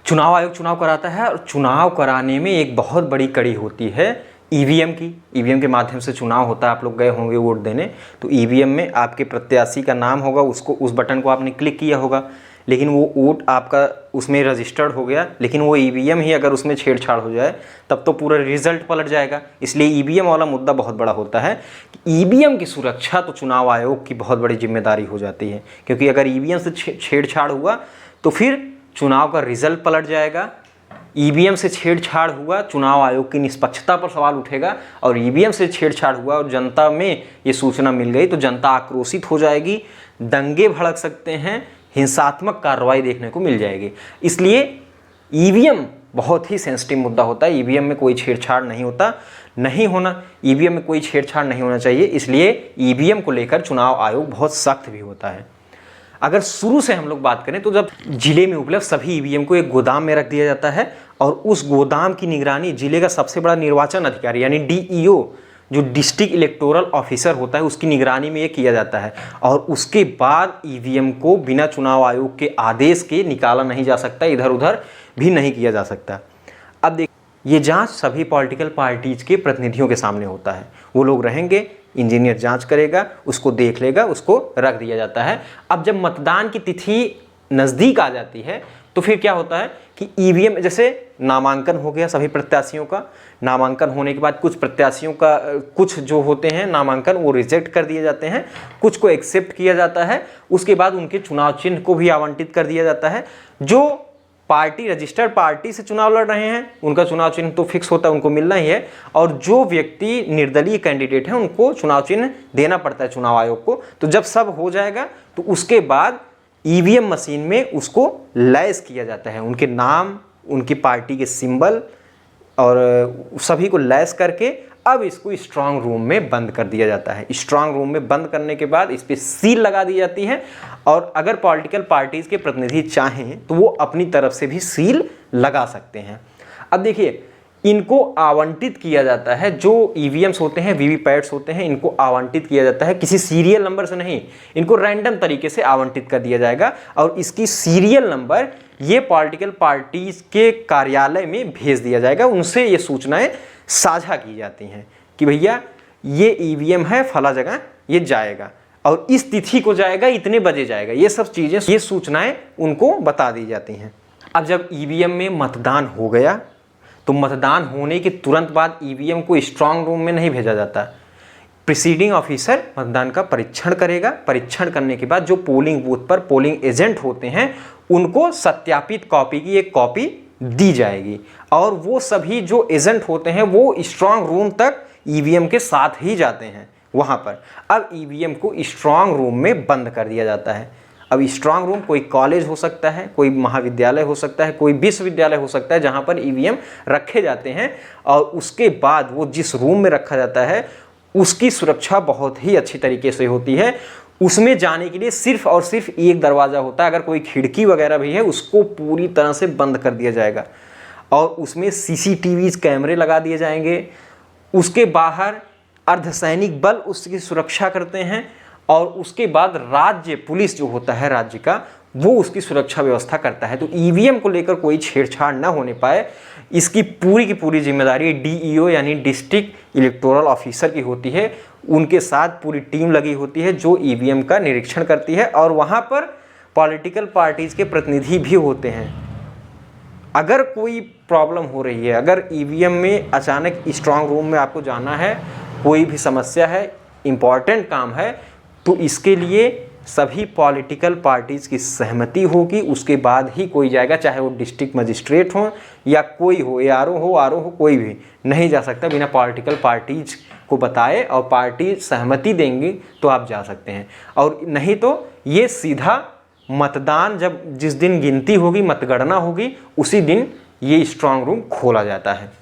चुनाव आयोग चुनाव कराता है और चुनाव कराने में एक बहुत बड़ी कड़ी होती है ईवीएम की। ईवीएम के माध्यम से चुनाव होता है, आप लोग गए होंगे वोट देने, तो ईवीएम में आपके प्रत्याशी का नाम होगा, उसको उस बटन को आपने क्लिक किया होगा, लेकिन वो वोट आपका उसमें रजिस्टर्ड हो गया, लेकिन वो ईवीएम ही अगर उसमें छेड़छाड़ हो जाए तब तो पूरा रिजल्ट पलट जाएगा। इसलिए ईवीएम वाला मुद्दा बहुत बड़ा होता है कि ईवीएम की सुरक्षा तो चुनाव आयोग की बहुत बड़ी जिम्मेदारी हो जाती है, क्योंकि अगर ईवीएम से छेड़छाड़ हुआ तो फिर चुनाव का रिजल्ट पलट जाएगा। ईवीएम से छेड़छाड़ हुआ, चुनाव आयोग की निष्पक्षता पर सवाल उठेगा, और ईवीएम से छेड़छाड़ हुआ और जनता में ये सूचना मिल गई तो जनता आक्रोशित हो जाएगी, दंगे भड़क सकते हैं, हिंसात्मक कार्रवाई देखने को मिल जाएगी। इसलिए ईवीएम बहुत ही सेंसिटिव मुद्दा होता है। ईवीएम में कोई छेड़छाड़ नहीं होना, ईवीएम में कोई छेड़छाड़ नहीं होना चाहिए। इसलिए ईवीएम को लेकर चुनाव आयोग बहुत सख्त भी होता है। अगर शुरू से हम लोग बात करें तो जब जिले में उपलब्ध सभी ईवीएम को एक गोदाम में रख दिया जाता है और उस गोदाम की निगरानी जिले का सबसे बड़ा निर्वाचन अधिकारी यानी डीईओ, जो डिस्ट्रिक्ट इलेक्टोरल ऑफिसर होता है, उसकी निगरानी में ये किया जाता है। और उसके बाद ईवीएम को बिना चुनाव आयोग के आदेश के निकाला नहीं जा सकता, इधर उधर भी नहीं किया जा सकता। अब देखिए, ये जांच सभी पॉलिटिकल पार्टीज के प्रतिनिधियों के सामने होता है। वो लोग रहेंगे, इंजीनियर जांच करेगा, उसको देख लेगा, उसको रख दिया जाता है। अब जब मतदान की तिथि नज़दीक आ जाती है तो फिर क्या होता है कि ईवीएम, जैसे नामांकन हो गया सभी प्रत्याशियों का, नामांकन होने के बाद कुछ प्रत्याशियों का कुछ जो होते हैं नामांकन वो रिजेक्ट कर दिए जाते हैं, कुछ को एक्सेप्ट किया जाता है। उसके बाद उनके चुनाव चिन्ह को भी आवंटित कर दिया जाता है। जो पार्टी रजिस्टर्ड पार्टी से चुनाव लड़ रहे हैं उनका चुनाव चिन्ह तो फिक्स होता है, उनको मिलना ही है, और जो व्यक्ति निर्दलीय कैंडिडेट हैं उनको चुनाव चिन्ह देना पड़ता है चुनाव आयोग को। तो जब सब हो जाएगा तो उसके बाद ईवीएम मशीन में उसको लैस किया जाता है, उनके नाम, उनकी पार्टी के सिंबल और सभी को लैस करके अब इसको स्ट्रांग रूम में बंद कर दिया जाता है। स्ट्रांग रूम में बंद करने के बाद इस पर सील लगा दी जाती है, और अगर पॉलिटिकल पार्टीज के प्रतिनिधि चाहें तो वो अपनी तरफ से भी सील लगा सकते हैं। अब देखिए, इनको आवंटित किया जाता है, जो ईवीएम्स होते हैं, वीवीपैट्स होते हैं, इनको आवंटित किया जाता है किसी सीरियल नंबर से नहीं, इनको रैंडम तरीके से आवंटित कर दिया जाएगा, और इसकी सीरियल नंबर ये पॉलिटिकल पार्टीज के कार्यालय में भेज दिया जाएगा। उनसे ये सूचनाएं साझा की जाती हैं कि भैया ये ईवीएम है, फला जगह ये जाएगा और इस तिथि को जाएगा, इतने बजे जाएगा, ये सब चीज़ें, ये सूचनाएं उनको बता दी जाती हैं। अब जब ईवीएम में मतदान हो गया तो मतदान होने के तुरंत बाद ईवीएम को स्ट्रांग रूम में नहीं भेजा जाता। प्रिसीडिंग ऑफिसर मतदान का परीक्षण करेगा। परीक्षण करने के बाद जो पोलिंग बूथ पर पोलिंग एजेंट होते हैं उनको सत्यापित कॉपी की एक कॉपी दी जाएगी, और वो सभी जो एजेंट होते हैं वो स्ट्रांग रूम तक ईवीएम के साथ ही जाते हैं वहाँ पर। अब ईवीएम को स्ट्रांग रूम में बंद कर दिया जाता है। अब स्ट्रांग रूम कोई कॉलेज हो सकता है, कोई महाविद्यालय हो सकता है, कोई विश्वविद्यालय हो सकता है जहाँ पर ईवीएम रखे जाते हैं, और उसके बाद वो जिस रूम में रखा जाता है उसकी सुरक्षा बहुत ही अच्छी तरीके से होती है। उसमें जाने के लिए सिर्फ और सिर्फ एक दरवाज़ा होता है, अगर कोई खिड़की वगैरह भी है उसको पूरी तरह से बंद कर दिया जाएगा, और उसमें सीसीटीवी कैमरे लगा दिए जाएंगे। उसके बाहर अर्धसैनिक बल उसकी सुरक्षा करते हैं, और उसके बाद राज्य पुलिस जो होता है राज्य का, वो उसकी सुरक्षा व्यवस्था करता है। तो ईवीएम को लेकर कोई छेड़छाड़ ना होने पाए, इसकी पूरी की पूरी जिम्मेदारी डीईओ यानी डिस्ट्रिक्ट इलेक्टोरल ऑफिसर की होती है। उनके साथ पूरी टीम लगी होती है जो ईवीएम का निरीक्षण करती है, और वहाँ पर पॉलिटिकल पार्टीज के प्रतिनिधि भी होते हैं। अगर कोई प्रॉब्लम हो रही है, अगर ईवीएम में अचानक स्ट्रांग रूम में आपको जाना है, कोई भी समस्या है, इम्पॉर्टेंट काम है, तो इसके लिए सभी पॉलिटिकल पार्टीज की सहमति होगी, उसके बाद ही कोई जाएगा, चाहे वो डिस्ट्रिक्ट मजिस्ट्रेट हो या कोई हो, एआरओ हो, आरओ हो, कोई भी नहीं जा सकता बिना पॉलिटिकल पार्टीज को बताए, और पार्टी सहमति देंगी तो आप जा सकते हैं। और नहीं तो ये सीधा मतदान जिस दिन गिनती होगी, मतगणना होगी, उसी दिन ये स्ट्रांग रूम खोला जाता है।